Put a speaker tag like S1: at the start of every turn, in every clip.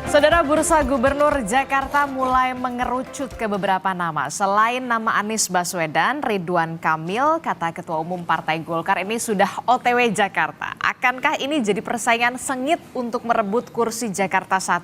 S1: Saudara, bursa gubernur Jakarta mulai mengerucut ke beberapa nama. Selain nama Anies Baswedan, Ridwan Kamil, kata Ketua Umum Partai Golkar ini sudah OTW Jakarta. Akankah ini jadi persaingan sengit untuk merebut kursi Jakarta 1?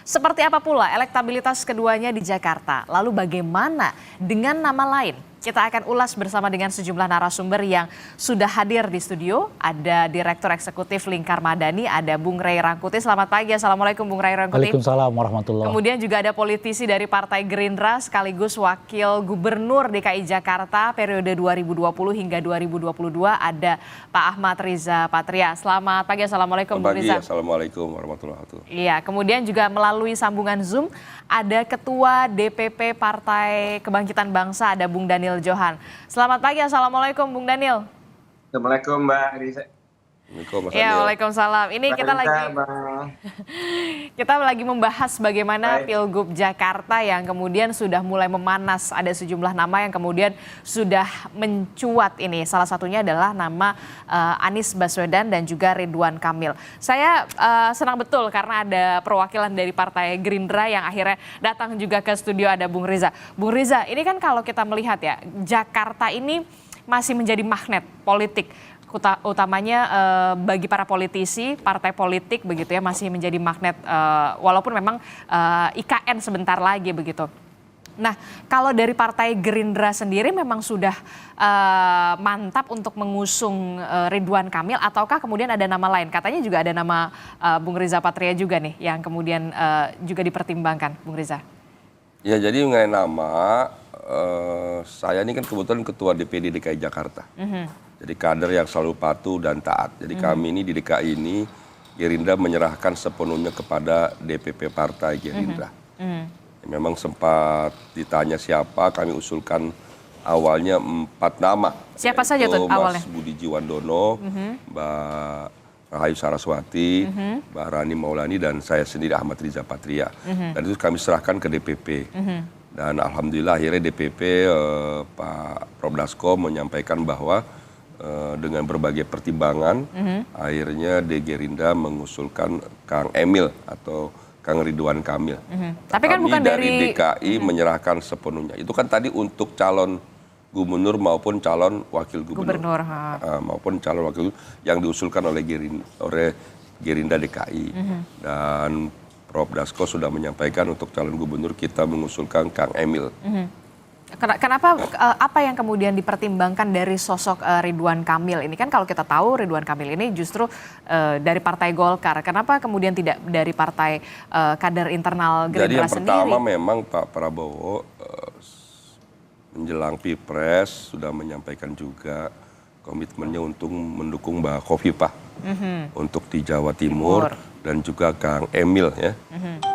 S1: Seperti apa pula elektabilitas keduanya di Jakarta? Lalu bagaimana dengan nama lain? Kita akan ulas bersama dengan sejumlah narasumber yang sudah hadir di studio. Ada Direktur Eksekutif Lingkar Madani, ada Bung Ray Rangkuti. Selamat pagi, Assalamualaikum Bung Ray Rangkuti.
S2: Waalaikumsalam warahmatullahi.
S1: Kemudian juga ada politisi dari Partai Gerindra sekaligus Wakil Gubernur DKI Jakarta periode 2020 hingga 2022, ada Pak Ahmad Riza Patria. Selamat pagi, Assalamualaikum Bung Riza.
S3: Assalamualaikum warahmatullahi wabarakatuh.
S1: Iya, kemudian juga melalui sambungan Zoom ada Ketua DPP Partai Kebangkitan Bangsa, ada Bung Daniel Johan. Selamat pagi, Assalamualaikum Bung Daniel.
S4: Assalamualaikum Mbak Riza.
S1: Ya, waalaikumsalam. Ini kita lagi membahas bagaimana Pilgub Jakarta yang kemudian sudah mulai memanas. Ada sejumlah nama yang kemudian sudah mencuat ini. Salah satunya adalah nama Anies Baswedan dan juga Ridwan Kamil. Saya senang betul karena ada perwakilan dari Partai Gerindra yang akhirnya datang juga ke studio, ada Bung Riza. Bung Riza, ini kan kalau kita melihat ya, Jakarta ini masih menjadi magnet politik. Utamanya bagi para politisi, partai politik begitu ya, masih menjadi magnet walaupun memang IKN sebentar lagi begitu. Nah, kalau dari Partai Gerindra sendiri memang sudah mantap untuk mengusung Ridwan Kamil, ataukah kemudian ada nama lain? Katanya juga ada nama Bung Riza Patria juga nih yang kemudian juga dipertimbangkan, Bung Riza.
S3: Ya, jadi mengenai nama, saya ini kan kebetulan Ketua DPD DKI Jakarta. Jadi kader yang selalu patuh dan taat. Jadi kami ini di DKI ini, Gerindra menyerahkan sepenuhnya kepada DPP Partai Gerindra. Memang sempat ditanya siapa, kami usulkan awalnya 4 nama.
S1: Siapa saja tuh awalnya?
S3: Mas Budi Jiwandono, Mbak Rahayu Saraswati, Mbak Rani Maulani, dan saya sendiri Ahmad Riza Patria. Dan itu kami serahkan ke DPP. Dan alhamdulillah akhirnya DPP Pak Prof Dasko menyampaikan bahwa dengan berbagai pertimbangan, akhirnya di Gerindra mengusulkan Kang Emil atau Kang Ridwan Kamil.
S1: Tapi kan bukan
S3: dari DKI menyerahkan sepenuhnya. Itu kan tadi untuk calon gubernur maupun calon wakil gubernur. Maupun calon wakil yang diusulkan oleh Gerindra DKI. Dan Prof Dasko sudah menyampaikan untuk calon gubernur kita mengusulkan Kang Emil.
S1: Kenapa, apa yang kemudian dipertimbangkan dari sosok Ridwan Kamil ini? Kan kalau kita tahu Ridwan Kamil ini justru dari Partai Golkar. Kenapa kemudian tidak dari partai kader internal Gerindra sendiri?
S3: Jadi yang pertama memang Pak Prabowo menjelang Pilpres sudah menyampaikan juga komitmennya untuk mendukung Mbak Khofifah untuk di Jawa Timur dan juga Kang Emil ya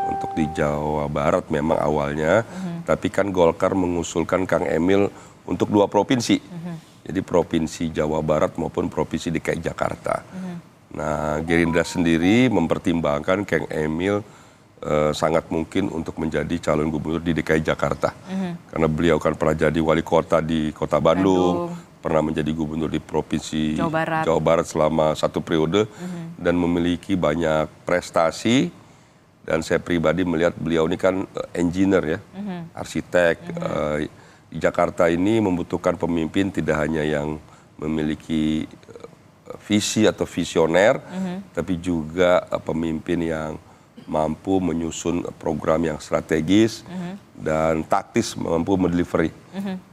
S3: untuk di Jawa Barat memang awalnya. Tapi kan Golkar mengusulkan Kang Emil untuk 2 provinsi. Jadi Provinsi Jawa Barat maupun Provinsi DKI Jakarta. Nah, Gerindra sendiri mempertimbangkan Kang Emil sangat mungkin untuk menjadi calon gubernur di DKI Jakarta. Karena beliau kan pernah jadi wali kota di Kota Bandung, pernah menjadi gubernur di Provinsi Jawa Barat selama 1 periode, dan memiliki banyak prestasi. Dan saya pribadi melihat beliau ini kan engineer ya, arsitek. Di Jakarta ini membutuhkan pemimpin tidak hanya yang memiliki visi atau visioner, tapi juga pemimpin yang mampu menyusun program yang strategis dan taktis, mampu mendelivery.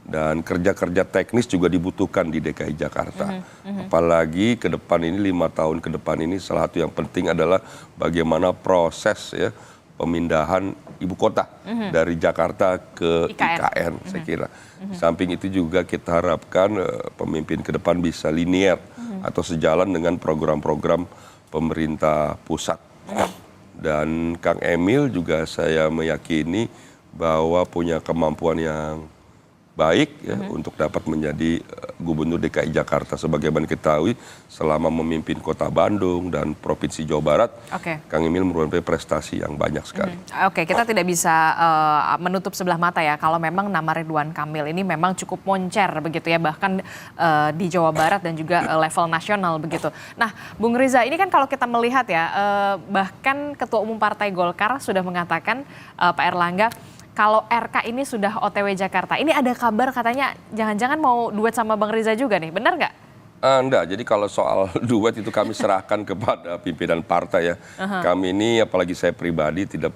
S3: Dan kerja-kerja teknis juga dibutuhkan di DKI Jakarta. Apalagi ke depan ini, 5 tahun ke depan ini, salah satu yang penting adalah bagaimana proses ya pemindahan ibu kota dari Jakarta ke IKN, saya kira. Di samping itu juga kita harapkan pemimpin ke depan bisa linear atau sejalan dengan program-program pemerintah pusat. Dan Kang Emil juga saya meyakini bahwa punya kemampuan yang baik ya untuk dapat menjadi Gubernur DKI Jakarta. Sebagaimana kita ketahui selama memimpin Kota Bandung dan Provinsi Jawa Barat, Kang Emil merupakan prestasi yang banyak sekali.
S1: Oke, kita tidak bisa menutup sebelah mata ya kalau memang nama Ridwan Kamil ini memang cukup moncer begitu ya, bahkan di Jawa Barat dan juga level nasional begitu. Nah, Bung Riza, ini kan kalau kita melihat ya, bahkan Ketua Umum Partai Golkar sudah mengatakan, Pak Erlangga, kalau RK ini sudah OTW Jakarta. Ini ada kabar katanya jangan-jangan mau duet sama Bang Riza juga nih, benar nggak?
S3: Enggak, jadi kalau soal duet itu kami serahkan kepada pimpinan partai ya. Kami ini, apalagi saya pribadi, tidak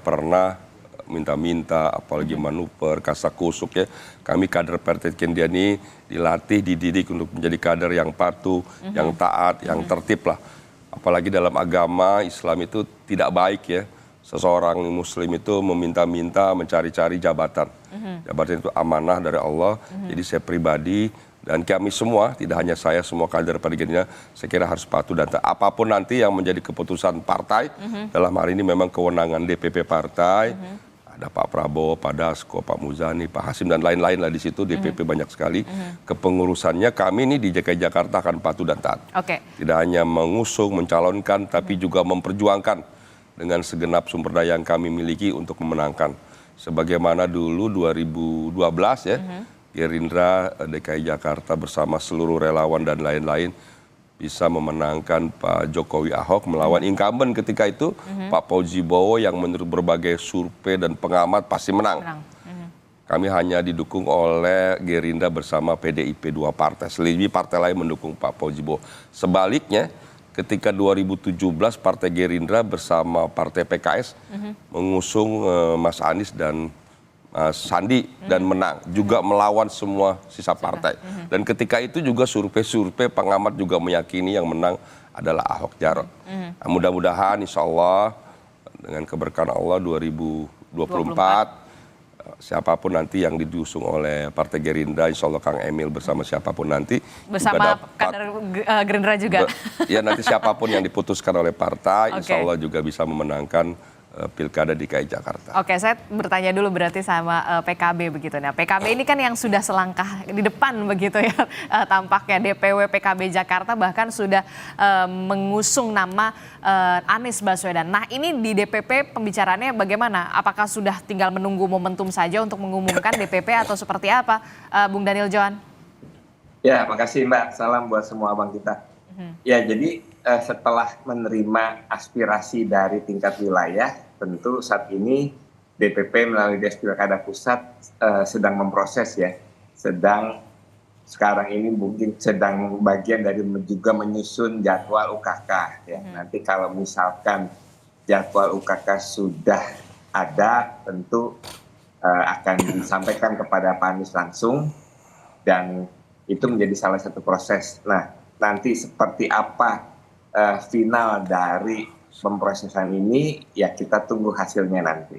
S3: pernah minta-minta, apalagi manuver, kasakusuk ya. Kami kader Partai Kendiani dilatih, dididik untuk menjadi kader yang patuh, yang taat, yang tertib lah. Apalagi dalam agama Islam itu tidak baik ya. Seseorang muslim itu meminta-minta, mencari-cari jabatan. Jabatan itu amanah dari Allah. Jadi saya pribadi dan kami semua, tidak hanya saya, semua kader Partai Gerindra, saya kira harus patuh dan apapun nanti yang menjadi keputusan partai. Dalam hari ini memang kewenangan DPP partai. Ada Pak Prabowo, Pak Dasko, Pak Muzani, Pak Hasim dan lain-lain lah di situ. DPP banyak sekali. Kepengurusannya kami ini di DKI Jakarta akan patuh dan taat. Tidak hanya mengusung, mencalonkan, tapi juga memperjuangkan dengan segenap sumber daya yang kami miliki untuk memenangkan. Sebagaimana dulu 2012 ya, Gerindra DKI Jakarta bersama seluruh relawan dan lain-lain bisa memenangkan Pak Jokowi Ahok melawan incumbent ketika itu, Pak Fauzi Bowo yang menurut berbagai survei dan pengamat pasti menang. Kami hanya didukung oleh Gerindra bersama PDIP, 2 partai. Selebihnya partai lain mendukung Pak Fauzi Bowo. Sebaliknya, ketika 2017 Partai Gerindra bersama Partai PKS mengusung Mas Anies dan Mas Sandi dan menang, juga melawan semua sisa partai. Dan ketika itu juga survei-survei pengamat juga meyakini yang menang adalah Ahok Jarot. Nah, mudah-mudahan insya Allah dengan keberkahan Allah 2024 siapapun nanti yang diusung oleh Partai Gerindra, insya Allah Kang Emil bersama siapapun nanti.
S1: Bersama kader Gerindra juga.
S3: Ya nanti siapapun yang diputuskan oleh partai, insya Allah juga bisa memenangkan Pilkada DKI Jakarta.
S1: Oke, saya bertanya dulu berarti sama PKB begitu. Nah, PKB ini kan yang sudah selangkah di depan begitu ya, tampaknya DPW PKB Jakarta bahkan sudah mengusung nama Anies Baswedan. Nah, ini di DPP pembicaraannya bagaimana? Apakah sudah tinggal menunggu momentum saja untuk mengumumkan DPP atau seperti apa, Bung Daniel Johan?
S4: Ya, makasih Mbak. Salam buat semua abang kita. Ya, jadi setelah menerima aspirasi dari tingkat wilayah, tentu saat ini DPP melalui Des Pilkada Pusat sedang memproses ya, sekarang ini mungkin sedang bagian dari juga menyusun jadwal UKK ya. Nanti kalau misalkan jadwal UKK sudah ada, tentu akan disampaikan kepada Pak Anies langsung dan itu menjadi salah satu proses. Nah, nanti seperti apa final dari pemprosesan ini, ya kita tunggu hasilnya nanti.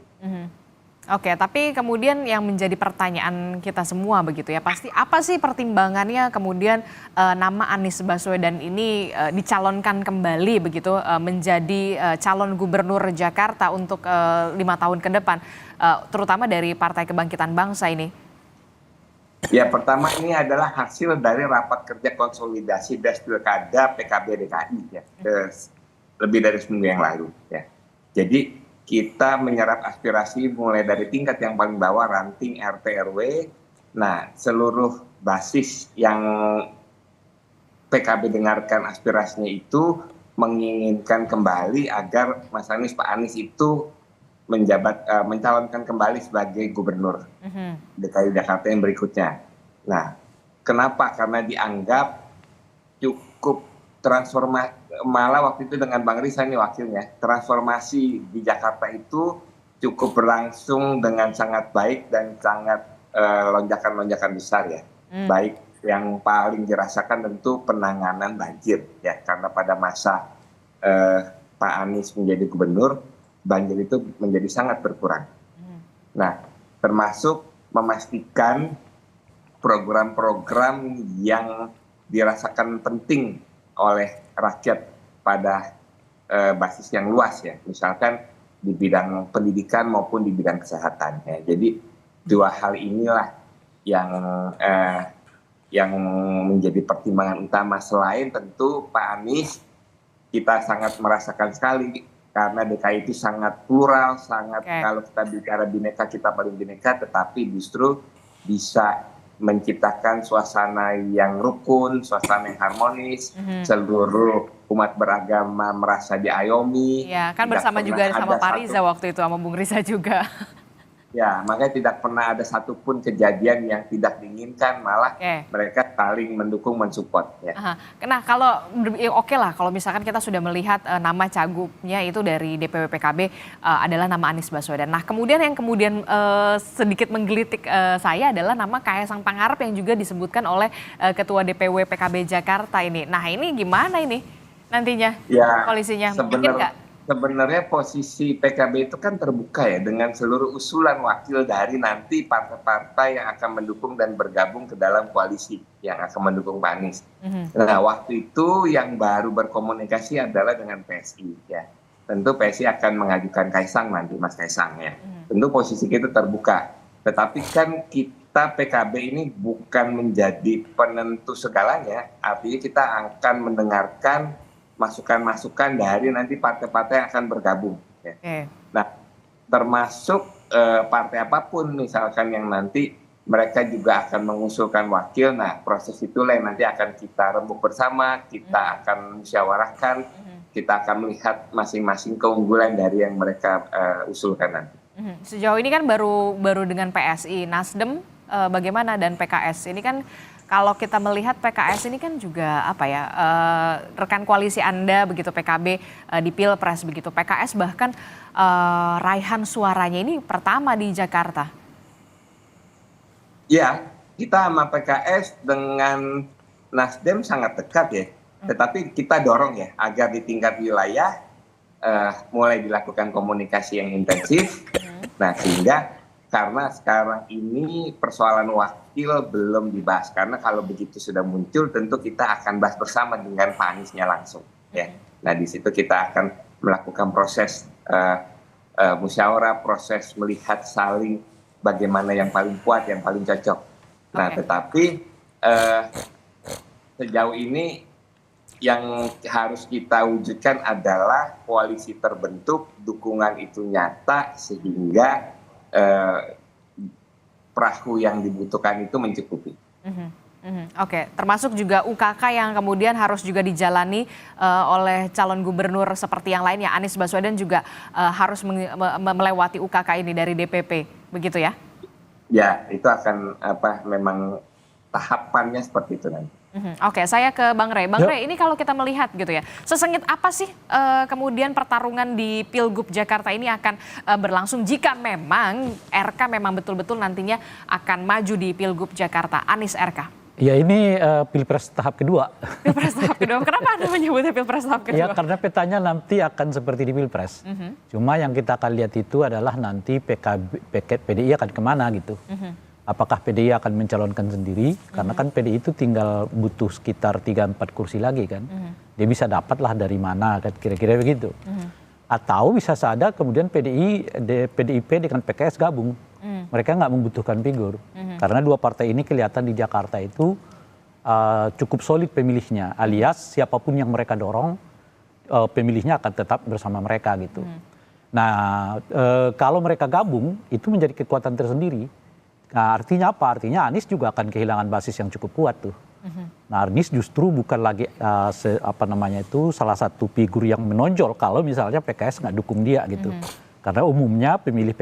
S1: Oke, tapi kemudian yang menjadi pertanyaan kita semua begitu ya, pasti apa sih pertimbangannya kemudian nama Anies Baswedan ini dicalonkan kembali begitu menjadi calon gubernur Jakarta untuk 5 tahun ke depan, terutama dari Partai Kebangkitan Bangsa ini?
S4: Ya, pertama ini adalah hasil dari rapat kerja konsolidasi Des Pilkada PKB DKI ya, lebih dari seminggu yang lalu ya. Jadi kita menyerap aspirasi mulai dari tingkat yang paling bawah, ranting RT RW. Nah, seluruh basis yang PKB dengarkan aspirasinya itu menginginkan kembali agar Mas Anies, Pak Anies itu mencalonkan kembali sebagai gubernur DKI Jakarta yang berikutnya. Nah, kenapa? Karena dianggap cukup transformasi, malah waktu itu dengan Bang Riza nih wakilnya, transformasi di Jakarta itu cukup berlangsung dengan sangat baik dan sangat lonjakan-lonjakan besar ya. Baik yang paling dirasakan tentu penanganan banjir ya, karena pada masa Pak Anies menjadi gubernur, banjir itu menjadi sangat berkurang. Nah, termasuk memastikan program-program yang dirasakan penting oleh rakyat pada basis yang luas ya, misalkan di bidang pendidikan maupun di bidang kesehatan ya. Jadi Dua hal inilah yang yang menjadi pertimbangan utama. Selain tentu Pak Anies, kita sangat merasakan sekali karena DKI itu sangat plural, sangat kalau kita bicara bineka kita paling bineka, tetapi justru bisa menciptakan suasana yang rukun, suasana yang harmonis, seluruh umat beragama merasa diayomi.
S1: Iya, kan bersama juga sama Pak Riza waktu itu, sama Bung Riza juga.
S4: Ya, makanya tidak pernah ada satupun kejadian yang tidak diinginkan, malah mereka saling mendukung, mensupport. Ya.
S1: Nah, kalau oke lah, kalau misalkan kita sudah melihat nama cagupnya itu dari DPW PKB adalah nama Anies Baswedan. Nah, kemudian yang sedikit menggelitik saya adalah nama Kaesang Pangarep yang juga disebutkan oleh Ketua DPW PKB Jakarta ini. Nah, ini gimana ini nantinya koalisinya? Mungkin nggak?
S4: Sebenarnya posisi PKB itu kan terbuka ya dengan seluruh usulan wakil dari nanti partai-partai yang akan mendukung dan bergabung ke dalam koalisi yang akan mendukung Pak Anies. Nah, waktu itu yang baru berkomunikasi adalah dengan PSI ya. Tentu PSI akan mengajukan Kaesang nanti, Mas Kaesang ya. Tentu posisi kita terbuka. Tetapi kan kita PKB ini bukan menjadi penentu segalanya. Artinya kita akan mendengarkan masukan-masukan dari nanti partai-partai yang akan bergabung. Ya. Nah, termasuk partai apapun misalkan yang nanti mereka juga akan mengusulkan wakil. Nah, proses itulah yang nanti akan kita rembuk bersama, kita akan musyawarahkan, kita akan melihat masing-masing keunggulan dari yang mereka usulkan nanti.
S1: Sejauh ini kan baru dengan PSI, Nasdem bagaimana dan PKS ini kan. Kalau kita melihat PKS ini kan juga rekan koalisi Anda begitu PKB di Pilpres begitu. PKS bahkan raihan suaranya ini pertama di Jakarta.
S4: Ya, kita sama PKS dengan Nasdem sangat dekat ya. Tetapi kita dorong ya agar di tingkat wilayah mulai dilakukan komunikasi yang intensif. Nah, sehingga karena sekarang ini persoalan wakil belum dibahas, karena kalau begitu sudah muncul tentu kita akan bahas bersama dengan Pak Aniesnya langsung ya. Nah, di situ kita akan melakukan proses musyawarah, proses melihat saling bagaimana yang paling kuat, yang paling cocok. Nah, tetapi sejauh ini yang harus kita wujudkan adalah koalisi terbentuk, dukungan itu nyata sehingga perahu yang dibutuhkan itu mencukupi.
S1: Oke, termasuk juga UKK yang kemudian harus juga dijalani oleh calon gubernur seperti yang lainnya. Anies Baswedan juga harus melewati UKK ini dari DPP, begitu ya?
S4: Ya, itu akan memang tahapannya seperti itu nanti.
S1: Oke, saya ke Bang Rey. Bang Rey, ini kalau kita melihat gitu ya, sesengit apa sih kemudian pertarungan di Pilgub Jakarta ini akan berlangsung jika memang RK memang betul-betul nantinya akan maju di Pilgub Jakarta, Anies RK?
S2: Ya, ini Pilpres tahap kedua.
S1: Pilpres tahap kedua. Kenapa Anda menyebutnya Pilpres tahap kedua?
S2: Ya, karena petanya nanti akan seperti di Pilpres. Cuma yang kita akan lihat itu adalah nanti PDI akan kemana gitu. Apakah PDI akan mencalonkan sendiri? Karena kan PDI itu tinggal butuh sekitar 3-4 kursi lagi kan. Dia bisa dapatlah dari mana, kira-kira begitu. Atau bisa saja kemudian PDIP dengan PKS gabung. Mereka nggak membutuhkan figur. Karena dua partai ini kelihatan di Jakarta itu cukup solid pemilihnya. Alias siapapun yang mereka dorong, pemilihnya akan tetap bersama mereka gitu. Nah, kalau mereka gabung, itu menjadi kekuatan tersendiri. Nah, artinya apa? Artinya Anies juga akan kehilangan basis yang cukup kuat tuh. Nah, Anies justru bukan lagi salah satu figur yang menonjol kalau misalnya PKS nggak dukung dia gitu. Karena umumnya pemilih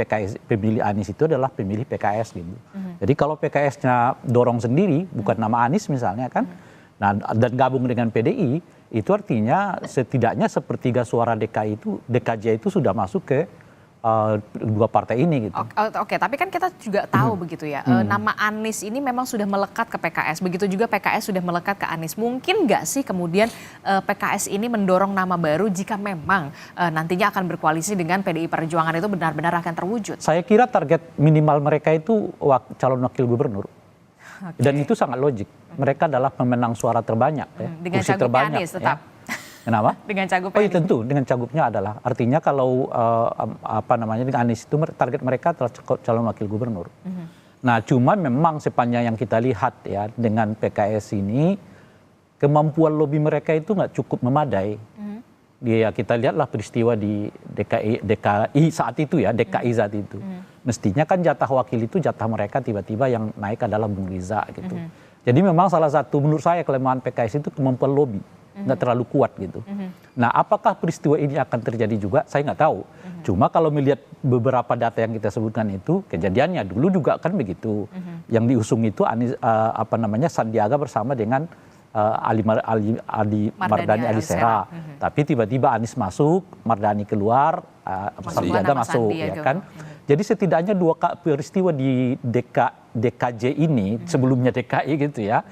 S2: Anies itu adalah pemilih PKS gitu. Jadi kalau PKS-nya dorong sendiri, bukan nama Anies misalnya kan, nah dan gabung dengan PDI, itu artinya setidaknya sepertiga suara DKJ itu sudah masuk ke dua partai ini gitu.
S1: Oke, tapi kan kita juga tahu begitu ya, nama Anies ini memang sudah melekat ke PKS, begitu juga PKS sudah melekat ke Anies. Mungkin nggak sih kemudian PKS ini mendorong nama baru jika memang nantinya akan berkoalisi dengan PDI Perjuangan itu benar-benar akan terwujud?
S2: Saya kira target minimal mereka itu calon wakil gubernur. Dan itu sangat logik. Mereka adalah pemenang suara terbanyak,
S1: dengan kursi terbanyak. Anies tetap. Kenapa? Dengan Cagup.
S2: Oh iya tentu, dengan Cagupnya adalah artinya kalau dengan Anies itu target mereka adalah calon wakil gubernur. Nah, cuma memang sepanjang yang kita lihat ya dengan PKS ini kemampuan lobi mereka itu nggak cukup memadai. Dia kita lihatlah peristiwa di DKI saat itu ya, DKI saat itu. Mestinya kan jatah wakil itu jatah mereka tiba-tiba yang naik adalah Bung Riza gitu. Jadi memang salah satu menurut saya kelemahan PKS itu kemampuan lobi, nggak terlalu kuat gitu. Nah, apakah peristiwa ini akan terjadi juga? Saya nggak tahu. Cuma kalau melihat beberapa data yang kita sebutkan itu kejadiannya dulu juga kan begitu. Yang diusung itu Sandiaga bersama dengan Ali Mardani Alisera. Tapi tiba-tiba Anies masuk, Mardani keluar, Sandiaga masuk, ya kan? Jadi setidaknya dua peristiwa di DKJ ini, sebelumnya DKI gitu ya,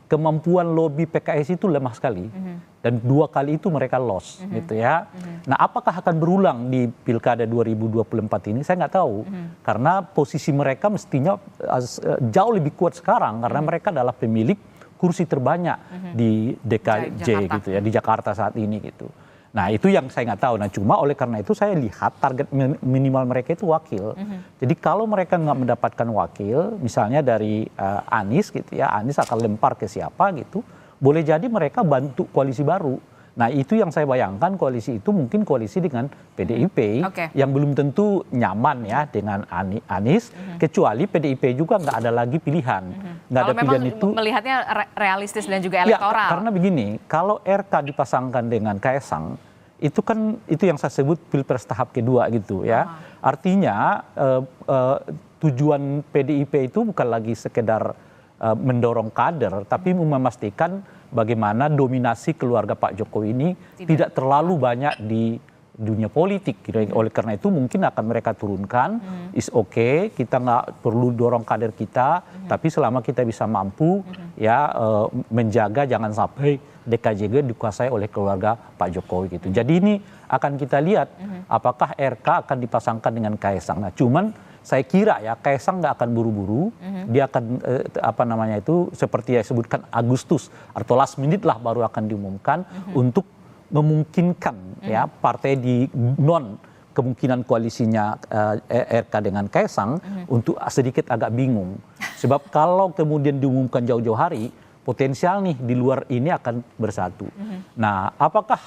S2: kemampuan lobi PKS itu lemah sekali. Dan 2 kali itu mereka loss gitu ya. Nah, apakah akan berulang di Pilkada 2024 ini? Saya nggak tahu. Karena posisi mereka mestinya jauh lebih kuat sekarang. Karena mereka adalah pemilik kursi terbanyak di DKJ gitu ya, di Jakarta saat ini gitu. Nah, itu yang saya nggak tahu. Nah, cuma oleh karena itu saya lihat target minimal mereka itu wakil. Jadi kalau mereka nggak mendapatkan wakil, misalnya dari Anies gitu ya, Anies akan lempar ke siapa gitu, boleh jadi mereka bantu koalisi baru. Nah, itu yang saya bayangkan, koalisi itu mungkin koalisi dengan PDIP yang belum tentu nyaman ya dengan Anies, kecuali PDIP juga nggak ada lagi pilihan. Nggak ada pilihan itu.
S1: Melihatnya realistis dan juga elektoral.
S2: Ya, karena begini, kalau RK dipasangkan dengan Kaesang, itu kan itu yang saya sebut pilpres tahap kedua gitu ya. Artinya tujuan PDIP itu bukan lagi sekedar mendorong kader, tapi memastikan bagaimana dominasi keluarga Pak Jokowi ini tidak terlalu banyak di dunia politik. Oleh karena itu mungkin akan mereka turunkan, is okay, kita nggak perlu dorong kader kita, tapi selama kita bisa mampu ya menjaga jangan sampai DKJ dikuasai oleh keluarga Pak Jokowi gitu. Jadi ini akan kita lihat apakah RK akan dipasangkan dengan Kaesang. Nah, cuman saya kira ya Kaesang nggak akan buru-buru, dia akan seperti yang disebutkan Agustus atau last minute lah baru akan diumumkan untuk memungkinkan ya partai di non kemungkinan koalisinya RK dengan Kaesang untuk sedikit agak bingung. Sebab kalau kemudian diumumkan jauh-jauh hari, potensial nih di luar ini akan bersatu. Nah, apakah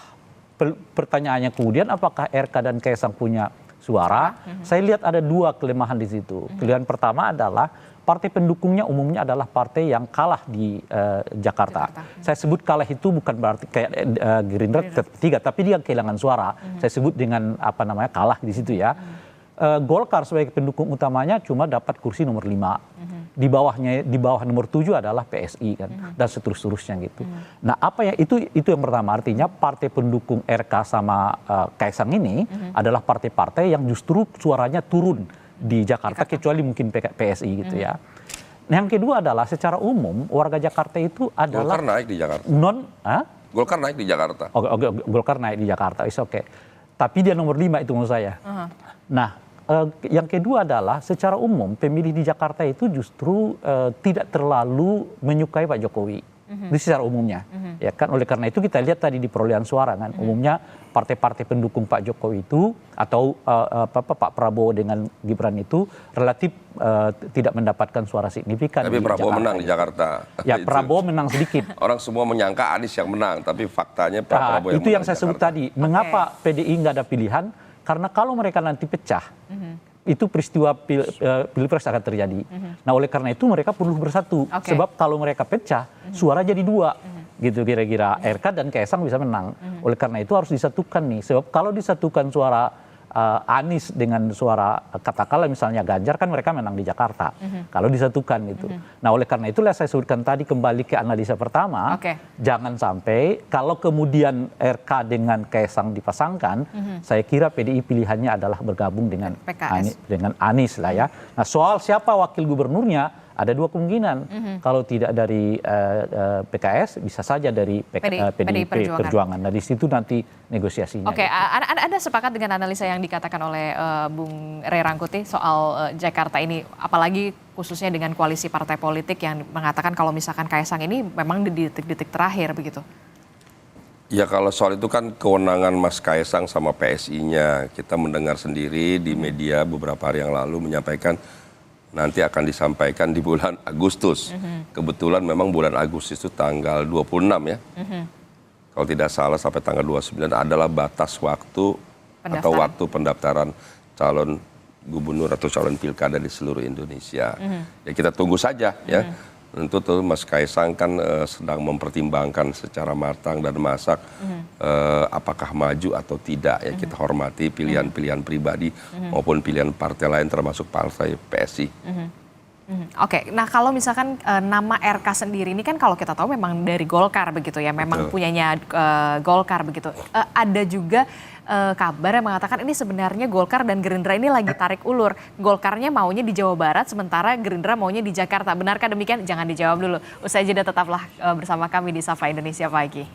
S2: pertanyaannya kemudian apakah RK dan Kaesang punya suara? Saya lihat ada 2 kelemahan di situ. Kelemahan pertama adalah partai pendukungnya umumnya adalah partai yang kalah di Jakarta. Saya sebut kalah itu bukan berarti kayak Gerindra tiga, tapi dia kehilangan suara. Saya sebut dengan kalah di situ ya. Golkar sebagai pendukung utamanya cuma dapat kursi nomor 5. Di bawah nomor 7 adalah PSI kan, dan seterusnya gitu. Nah, itu yang pertama, artinya partai pendukung RK sama Kaesang ini adalah partai-partai yang justru suaranya turun di Jakarta. Kecuali mungkin PSI gitu ya. Nah, yang kedua adalah secara umum warga Jakarta itu adalah
S3: Golkar naik di Jakarta.
S2: Golkar
S3: naik di Jakarta.
S2: Golkar naik di Jakarta, is okay. Tapi dia nomor 5 itu menurut saya. Nah, yang kedua adalah secara umum pemilih di Jakarta itu justru tidak terlalu menyukai Pak Jokowi. Itu secara umumnya. Ya kan, oleh karena itu kita lihat tadi di perolehan suara kan, umumnya partai-partai pendukung Pak Jokowi itu atau Pak Prabowo dengan Gibran itu relatif tidak mendapatkan suara signifikan.
S3: Tapi Prabowo menang di Jakarta.
S2: Ya, Prabowo menang sedikit.
S3: Orang semua menyangka Anies yang menang, tapi faktanya Pak Prabowo yang
S2: itu
S3: menang.
S2: yang saya sebut tadi. Mengapa PDI nggak ada pilihan? Karena kalau mereka nanti pecah, itu peristiwa pilpres akan terjadi. Nah, oleh karena itu mereka perlu bersatu. Sebab kalau mereka pecah, suara jadi 2. Gitu kira-kira. RK dan Kaesang bisa menang. Oleh karena itu harus disatukan nih. Sebab kalau disatukan suara Anies dengan suara katakanlah misalnya Ganjar, kan mereka menang di Jakarta. Kalau disatukan gitu. Nah, oleh karena itulah saya sebutkan tadi kembali ke analisa pertama. Jangan sampai kalau kemudian RK dengan Kaesang dipasangkan, saya kira PDI pilihannya adalah bergabung dengan Anies lah ya. Nah, soal siapa wakil gubernurnya, ada 2 kemungkinan. Kalau tidak dari PKS, bisa saja dari PDI Perjuangan. Nah, di situ nanti negosiasinya.
S1: Anda sepakat dengan analisa yang dikatakan oleh Bung Ray Rangkuti soal Jakarta ini, apalagi khususnya dengan koalisi partai politik yang mengatakan kalau misalkan Kaesang ini memang di detik-detik terakhir begitu?
S3: Ya kalau soal itu kan kewenangan Mas Kaisang sama PSI-nya. Kita mendengar sendiri di media beberapa hari yang lalu menyampaikan nanti akan disampaikan di bulan Agustus. Kebetulan memang bulan Agustus itu tanggal 26 ya. Kalau tidak salah sampai tanggal 29 adalah batas waktu atau waktu pendaftaran calon gubernur atau calon pilkada di seluruh Indonesia. Ya kita tunggu saja ya. Tentu tuh Mas Kaisang kan sedang mempertimbangkan secara matang dan masak apakah maju atau tidak ya, kita hormati pilihan-pilihan pribadi maupun pilihan partai lain termasuk partai PSI.
S1: Oke, nah kalau misalkan nama RK sendiri ini kan kalau kita tahu memang dari Golkar begitu ya, memang punyanya Golkar begitu. Ada juga kabar yang mengatakan ini sebenarnya Golkar dan Gerindra ini lagi tarik ulur. Golkarnya maunya di Jawa Barat, sementara Gerindra maunya di Jakarta. Benarkah demikian? Jangan dijawab dulu. Usai jeda tetaplah bersama kami di Sapa Indonesia Pagi.